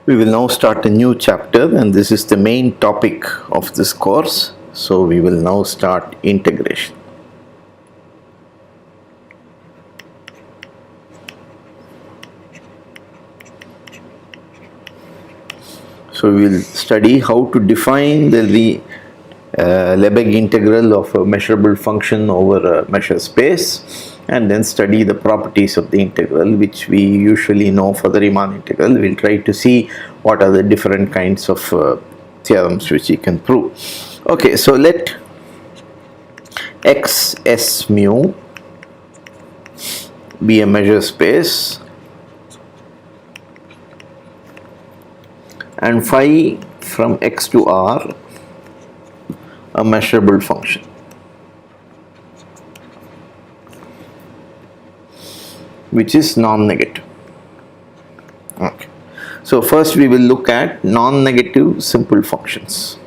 We will now start a new chapter, and this is the main topic of this course. So we will now start integration. So we will study how to define the Lebesgue integral of a measurable function over a measure space, and then study the properties of the integral, which we usually know for the Riemann integral. We'll try to see what are the different kinds of theorems which we can prove. Okay, so let x s mu be a measure space and phi from x to r a measurable function. Which is non-negative. Okay. So first we will look at non-negative simple functions.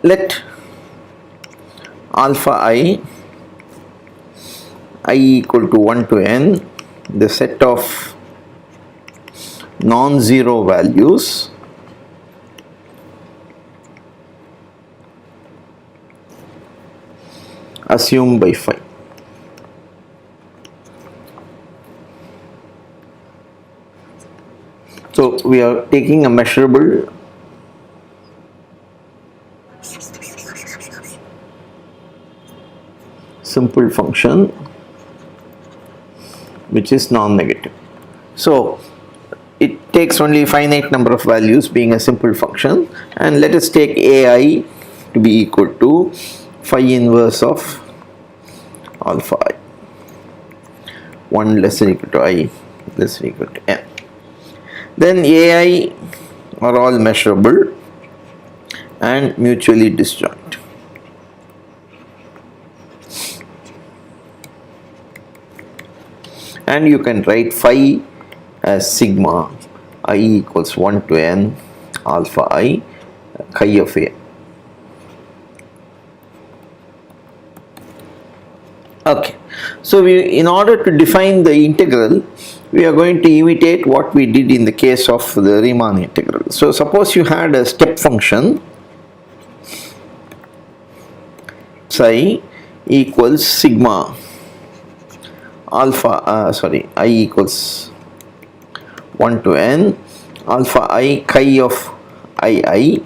Let alpha I equal to 1 to n, the set of non-zero values assumed by phi. So we are taking a measurable simple function which is non-negative. So it takes only finite number of values being a simple function, and let us take ai to be equal to phi inverse of alpha I, 1 less than equal to I less than equal to n. Then ai are all measurable and mutually disjoint. And you can write phi as sigma I equals 1 to n alpha I chi of a. Okay, so in order to define the integral, we are going to imitate what we did in the case of the Riemann integral. So suppose you had a step function psi equals sigma alpha I equals 1 to n alpha I chi of I.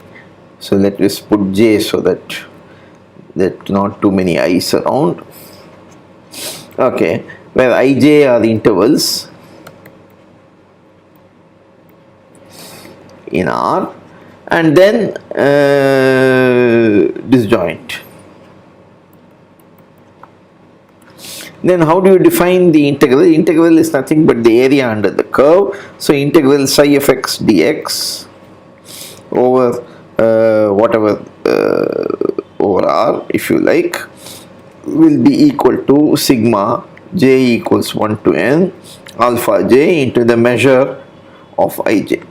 So let us put j so that not too many i's around. Okay, where ij are the intervals in R, and then disjoint. Then how do you define the integral? The integral is nothing but the area under the curve. So integral psi of x dx over whatever over R, if you like, will be equal to sigma j equals 1 to n alpha j into the measure of ij.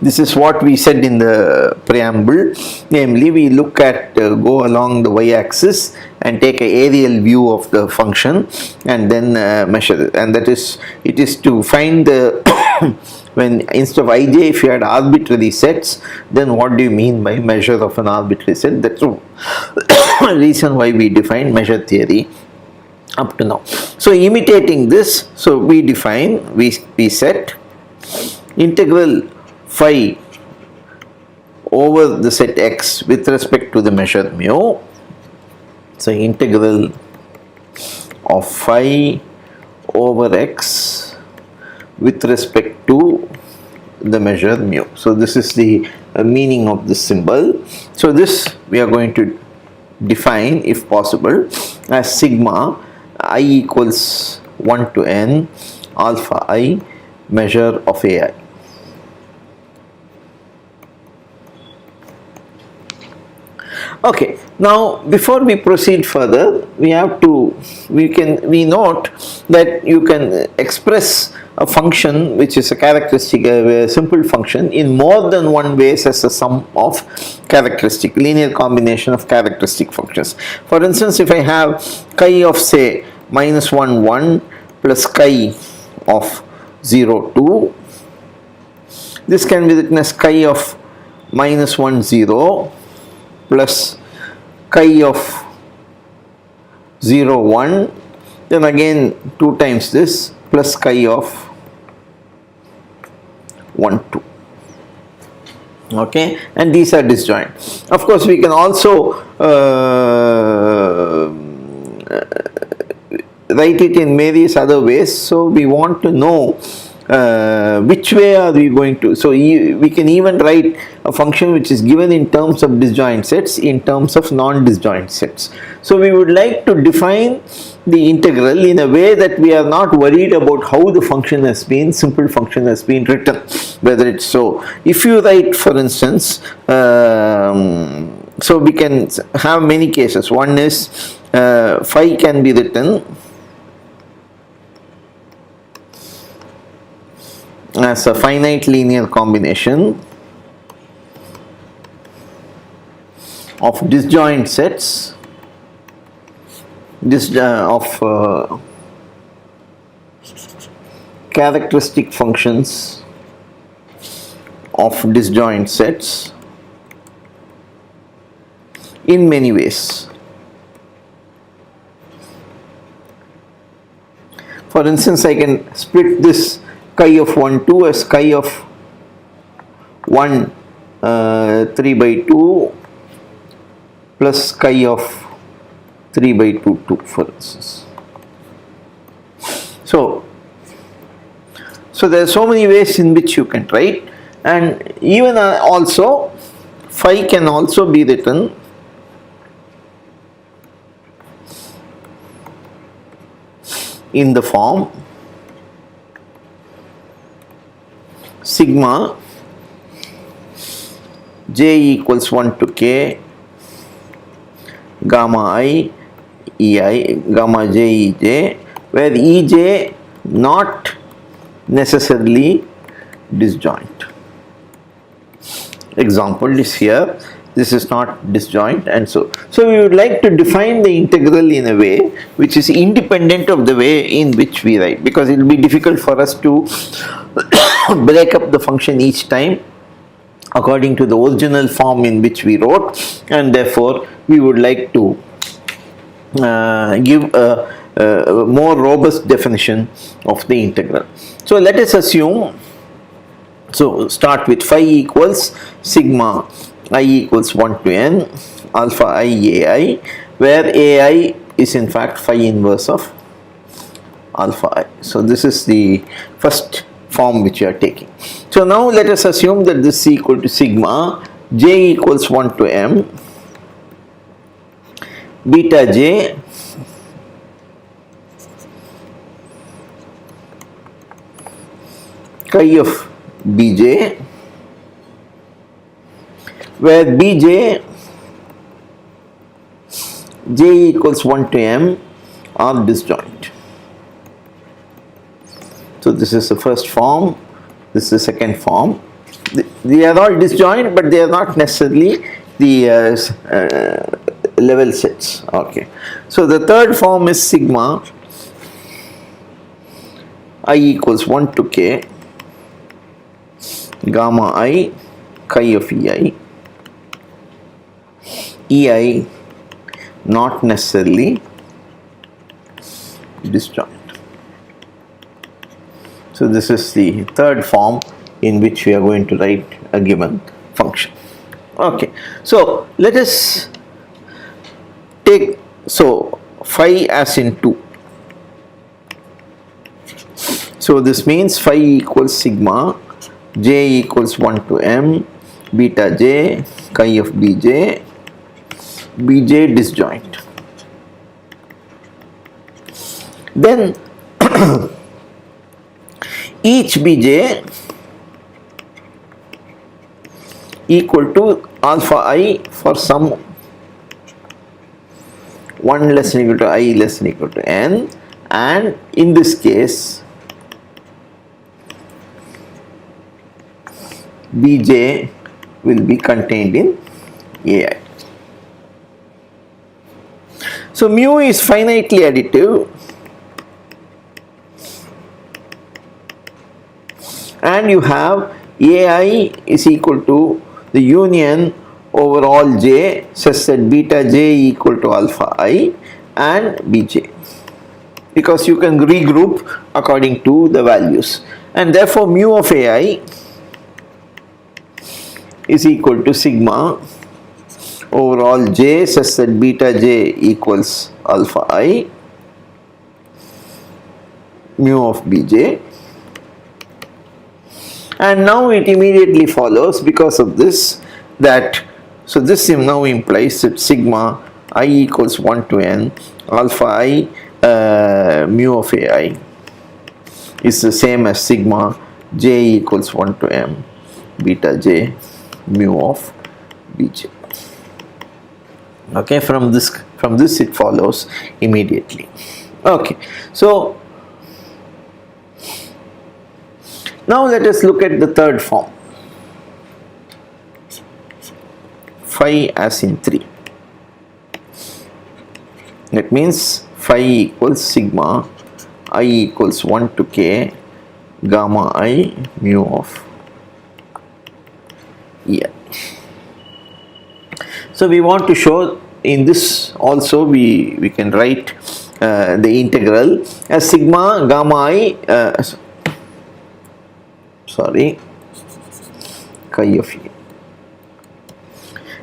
This is what we said in the preamble, namely we look at go along the y-axis and take an aerial view of the function and then measure it, and that is, it is to find the when instead of ij, if you had arbitrary sets, then what do you mean by measure of an arbitrary set? That's the reason why we define measure theory up to now. So imitating this, so we define, we set integral phi over the set x with respect to the measure mu. So integral of phi over x with respect to the measure mu. So this is the meaning of this symbol. So this we are going to define, if possible, as sigma I equals 1 to n alpha I measure of ai. Okay, now before we proceed further, we note that you can express a function which is a characteristic, a simple function, in more than one ways as a sum of characteristic, linear combination of characteristic functions. For instance, if I have chi of, say, minus 1 1 plus chi of 0 2, this can be written as chi of minus 1 0 plus chi of 0 1, then again 2 times this, plus chi of 1 2. Okay, and these are disjoint. Of course, we can also write it in various other ways. So we want to know which way are we going to. So we can even write a function which is given in terms of disjoint sets, in terms of non-disjoint sets. So we would like to define the integral in a way that we are not worried about how the function has been, simple function has been written, whether it's so. If you write, for instance, so we can have many cases. One is phi can be written as a finite linear combination of disjoint sets of characteristic functions of disjoint sets in many ways. For instance, I can split this chi of 1 2 as chi of 1 3 by 2 plus chi of 3 by 2 2, for instance. So there are so many ways in which you can write, and even also phi can also be written in the form sigma j equals 1 to k gamma I ei gamma j ej, where ej not necessarily disjoint. Example is here, this is not disjoint, and so we would like to define the integral in a way which is independent of the way in which we write, because it will be difficult for us to break up the function each time according to the original form in which we wrote, and therefore we would like to give a more robust definition of the integral. So let us assume, so start with phi equals sigma I equals 1 to n alpha I ai, where ai is in fact phi inverse of alpha I. So this is the first form which you are taking. So now let us assume that this is equal to sigma j equals 1 to m beta j chi of bj, where bj j equals 1 to m are disjoint. So this is the first form, this is the second form. They are all disjoint, but they are not necessarily the level sets. Okay. So the third form is sigma I equals 1 to k gamma I chi of ei not necessarily disjoint. So this is the third form in which we are going to write a given function. Okay, so let us take, so phi as in 2. So this means phi equals sigma j equals 1 to m beta j chi of bj disjoint. Then each bj equal to alpha I for some 1 less than equal to I less than equal to n, and in this case Bj will be contained in Ai. So mu is finitely additive, and you have Ai is equal to the union over all j such that beta j equal to alpha I and Bj, because you can regroup according to the values, and therefore mu of Ai is equal to sigma over all j such that beta j equals alpha I mu of Bj. And now it immediately follows because of this that, so this now implies that sigma I equals 1 to n alpha I mu of Ai is the same as sigma j equals 1 to m beta j mu of Bj. Okay, from this it follows immediately. Okay, so now let us look at the third form, phi as in 3. That means phi equals sigma I equals 1 to k gamma I mu of Ei. So we want to show in this also we can write the integral as sigma gamma I chi of E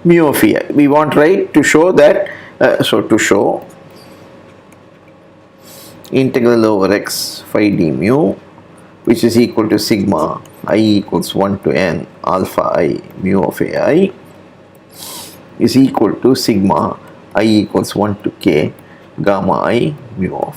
mu of E. We want, right, to show that to show integral over x phi d mu, which is equal to sigma I equals 1 to n alpha I mu of Ai is equal to sigma I equals 1 to k gamma I mu of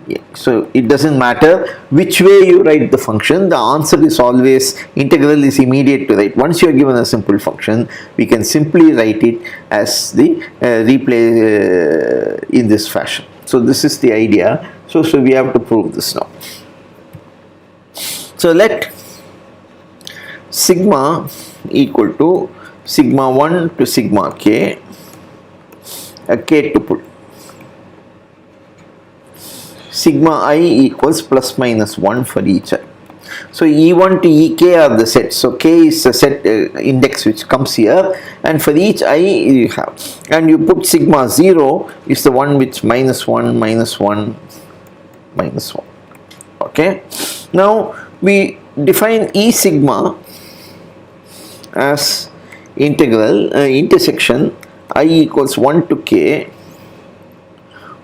A. So it doesn't matter which way you write the function, the answer is always, integral is immediate to write. Once you are given a simple function, we can simply write it as the replay in this fashion. So this is the idea. So we have to prove this now. So let sigma equal to sigma 1 to sigma k, a k tuple. Sigma I equals plus minus 1 for each I. So E1 to Ek are the sets. So k is the set index which comes here, and for each I you have, and you put sigma 0 is the one which minus 1 minus 1 minus 1. Okay. Now we define E sigma as integral intersection I equals 1 to k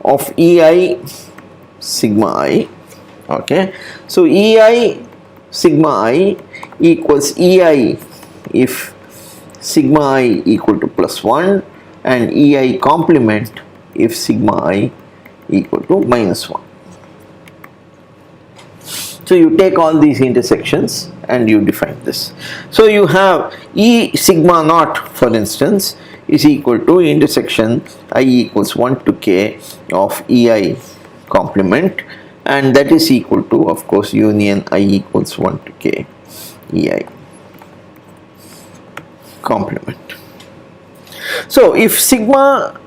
of Ei sigma I. Okay, so Ei sigma I equals Ei if sigma I equal to plus 1, and Ei complement if sigma I equal to minus 1. So you take all these intersections and you define this. So you have E sigma naught, for instance, is equal to intersection I equals 1 to k of Ei complement, and that is equal to, of course, union I equals 1 to k Ei complement. So if sigma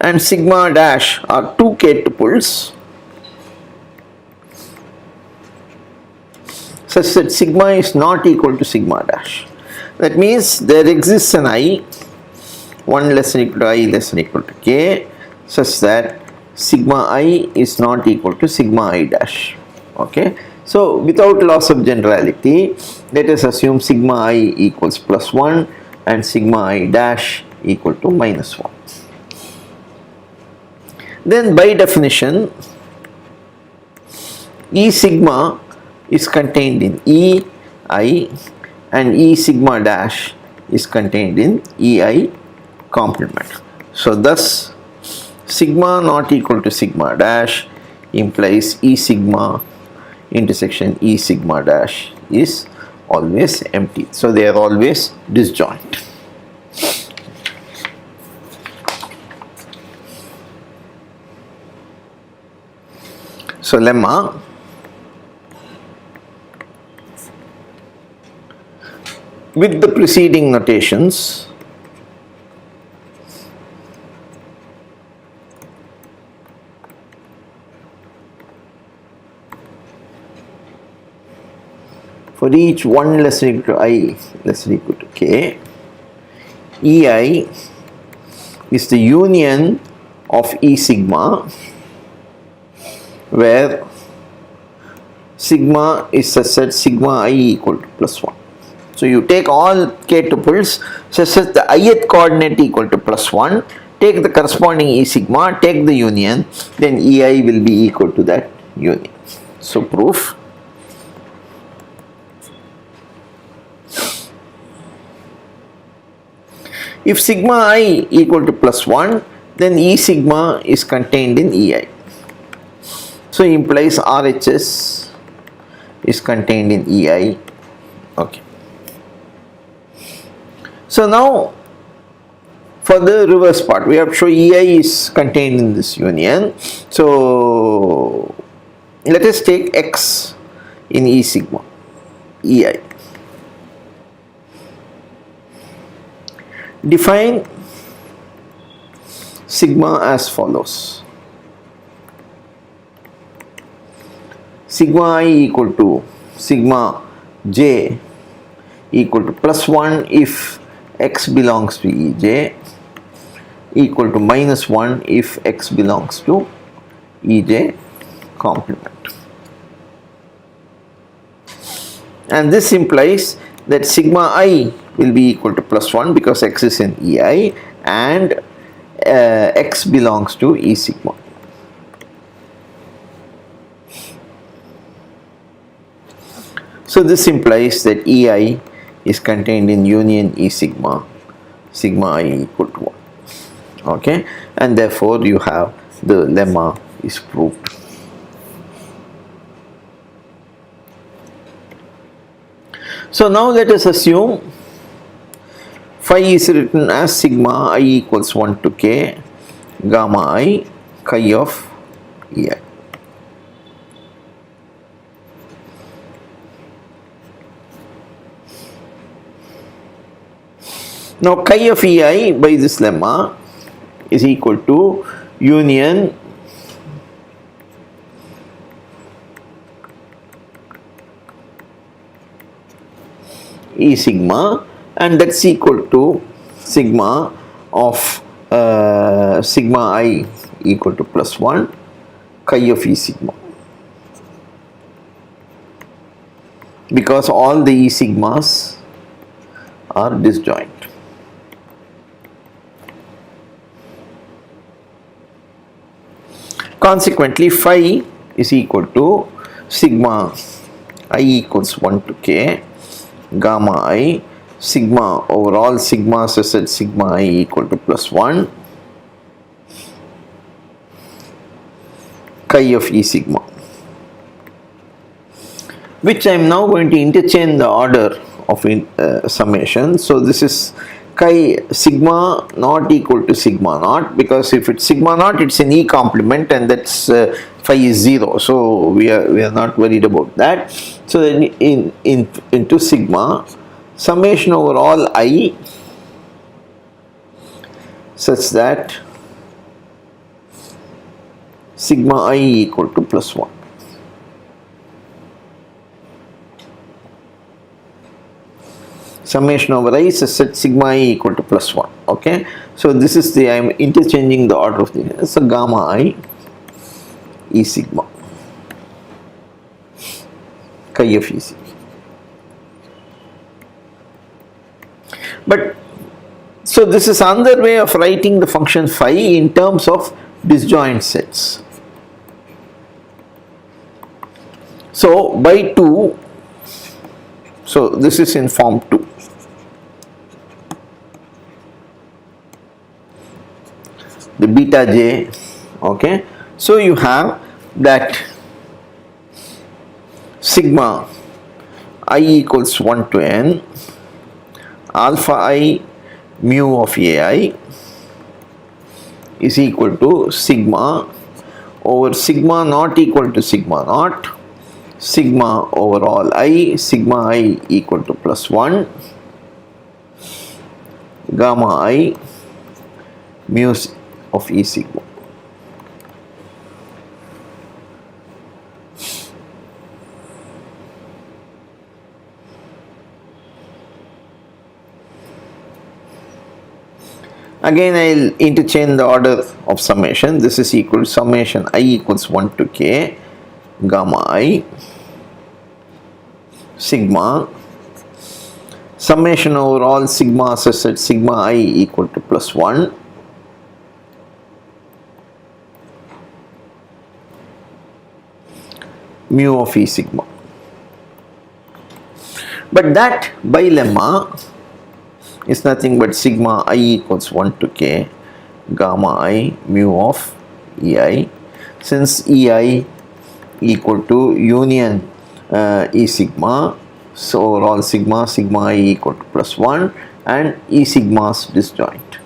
and sigma dash are two k tuples such that sigma is not equal to sigma dash, that means there exists an I 1 less than equal to I less than equal to k such that sigma I is not equal to sigma I dash. Okay, so without loss of generality, let us assume sigma I equals plus 1 and sigma I dash equal to minus 1. Then by definition, E sigma is contained in E I and E sigma dash is contained in Ei complement. So thus sigma not equal to sigma dash implies E sigma intersection E sigma dash is always empty. So they are always disjoint. So lemma with the preceding notations for each 1 less than or equal to I less than or equal to k, ei is the union of E sigma, where sigma is such that sigma I equal to plus 1. So you take all k tuples such that the ith coordinate equal to plus 1, take the corresponding E sigma, take the union, then ei will be equal to that union. So proof. If sigma I equal to plus 1, then E sigma is contained in ei. So it implies RHS is contained in ei. Okay. So now for the reverse part, we have to show ei is contained in this union. So let us take x in E sigma, ei. Define sigma as follows. Sigma I equal to sigma j equal to plus 1 if x belongs to Ej, equal to minus 1 if x belongs to Ej complement. And this implies that sigma I will be equal to plus 1 because x is in ei and x belongs to E sigma. So this implies that ei is contained in union E sigma, sigma I equal to 1. Okay, and therefore you have the lemma is proved. So now let us assume phi is written as sigma I equals 1 to k gamma I chi of ei. Now chi of ei by this lemma is equal to union E sigma, and that's equal to sigma of sigma I equal to plus 1 chi of E sigma, because all the E sigmas are disjoint. Consequently, phi is equal to sigma I equals 1 to k gamma I sigma over all sigma such that sigma I equal to plus 1 chi of E sigma, which I am now going to interchange the order of summation. So this is chi sigma not equal to sigma naught, because if it's sigma naught it's an E complement and that's phi is 0, so we are not worried about that. So then into sigma summation over all I such that sigma I equal to plus 1. Summation over I such that sigma I equal to plus 1. Okay, so this is the, I am interchanging the order of the, so gamma I E sigma chi of E sigma. But so this is another way of writing the function phi in terms of disjoint sets. So by 2, so this is in form 2. The beta j, okay. So you have that sigma I equals 1 to n alpha I mu of ai is equal to sigma over sigma not equal to sigma naught, sigma over all I, sigma I equal to plus 1, gamma I mu of E sigma. Again, I will interchange the order of summation. This is equal to summation I equals 1 to k gamma I sigma summation over all sigma such that sigma I equal to plus 1 mu of E sigma. But that bilemma is nothing but sigma I equals 1 to k gamma I mu of EI, since EI equal to union E sigma, so overall sigma I equal to plus 1 and E sigma's disjoint.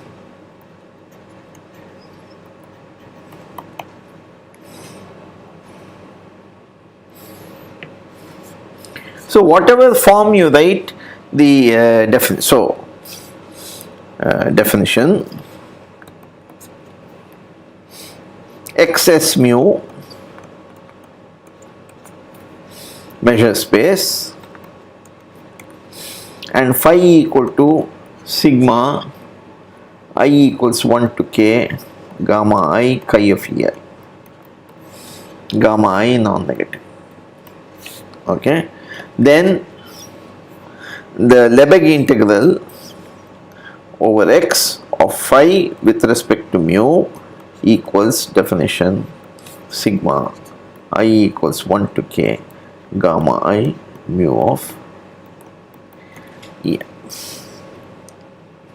So whatever form you write the definition, XS mu measure space and phi equal to sigma I equals 1 to k gamma I chi of EI, gamma I non-negative. Okay, then the Lebesgue integral over x of phi with respect to mu equals definition sigma I equals 1 to k gamma I mu of E.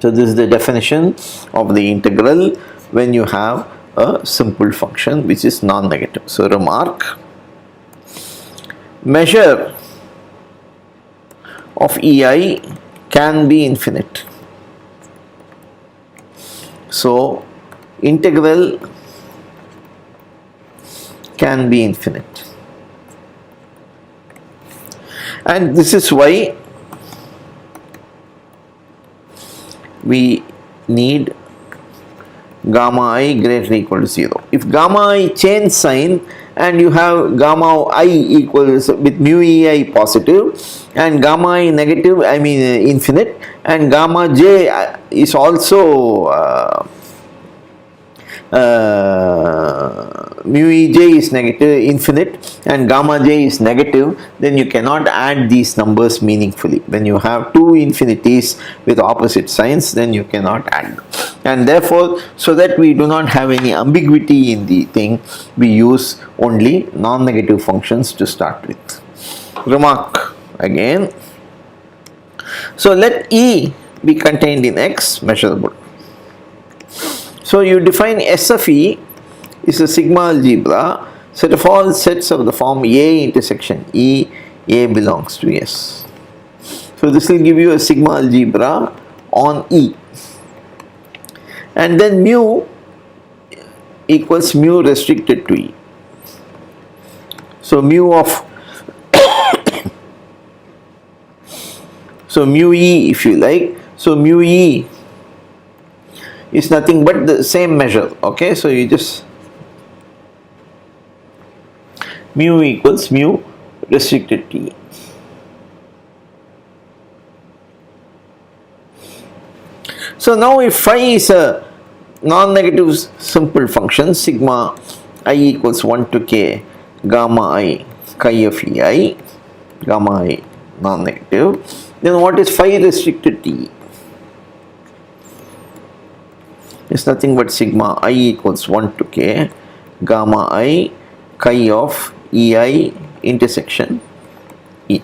So this is the definition of the integral when you have a simple function which is non-negative. So remark, measure of EI can be infinite. So integral can be infinite, and this is why we need gamma I greater than or equal to 0. If gamma I change sign and you have gamma I equals with mu EI positive and gamma I negative, I mean infinite, and gamma j is also mu ej is negative, infinite, and gamma j is negative, then you cannot add these numbers meaningfully. When you have two infinities with opposite signs, then you cannot add them. And therefore, so that we do not have any ambiguity in the thing, we use only non-negative functions to start with. Remark again. So let E be contained in X measurable. So you define S of E is a sigma algebra set of all sets of the form A intersection E, A belongs to S. So this will give you a sigma algebra on E. And then mu equals mu restricted to E. So mu of so mu E, if you like, so mu E is nothing but the same measure. Okay, so you just mu equals mu restricted to E. So now if phi is a non-negative simple function, sigma I equals 1 to k gamma I chi of EI, gamma I non-negative, then what is phi restricted to E? It's nothing but sigma I equals 1 to k gamma I chi of EI intersection E.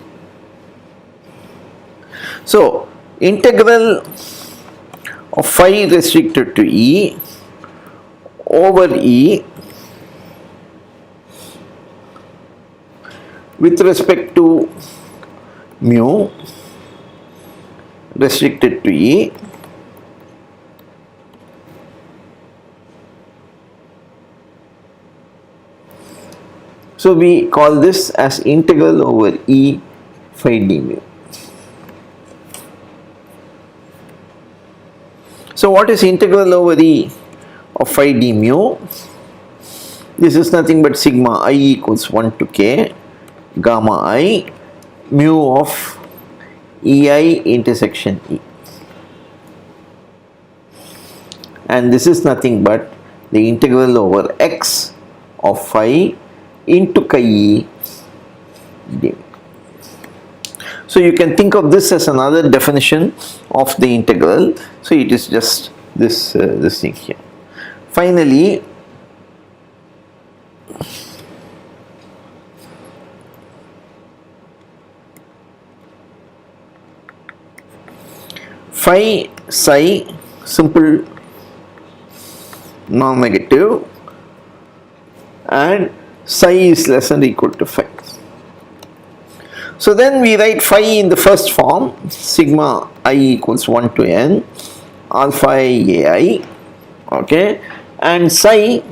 So integral of phi restricted to E over E with respect to mu restricted to E So we call this as integral over E phi d mu. So what is integral over E of phi d mu? This is nothing but sigma I equals 1 to k gamma I mu of EI intersection E. And this is nothing but the integral over x of phi into chi E d. So you can think of this as another definition of the integral. So it is just this thing here. Finally, phi psi simple non-negative and psi is less than or equal to phi. So then we write phi in the first form, sigma I equals 1 to n alpha I ai, okay, and psi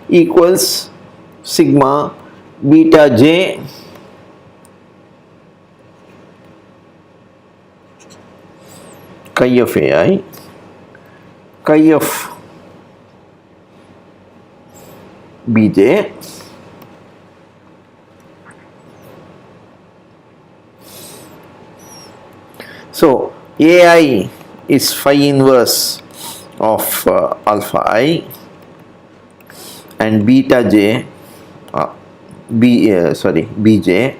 equals sigma beta j chi of ai, chi of bj so ai is phi inverse of alpha I and beta j bj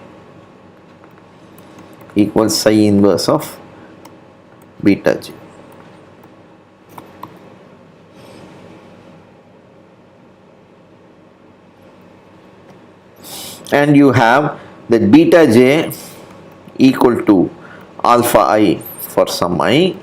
equals psi inverse of beta j. And you have that beta j equal to alpha I for some I,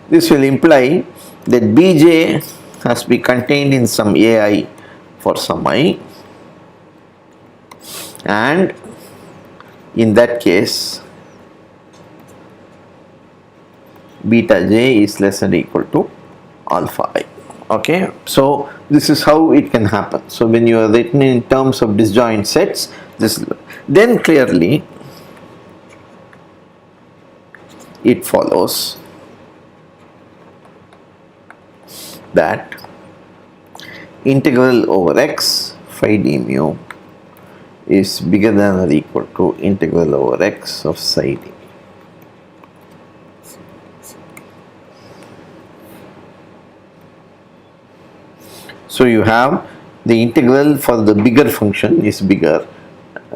this will imply that bj has to be contained in some ai for some I, and in that case beta j is less than or equal to alpha I. Okay, so this is how it can happen. So when you are written in terms of disjoint sets, then clearly it follows that integral over x phi d mu is bigger than or equal to integral over x of psi d. So you have the integral for the bigger function is bigger,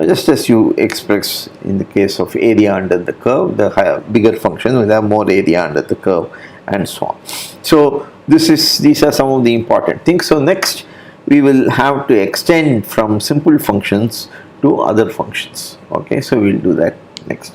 just as you express in the case of area under the curve, the higher, bigger function will have more area under the curve and so on. So these are some of the important things. So next we will have to extend from simple functions to other functions. Okay, so we will do that next.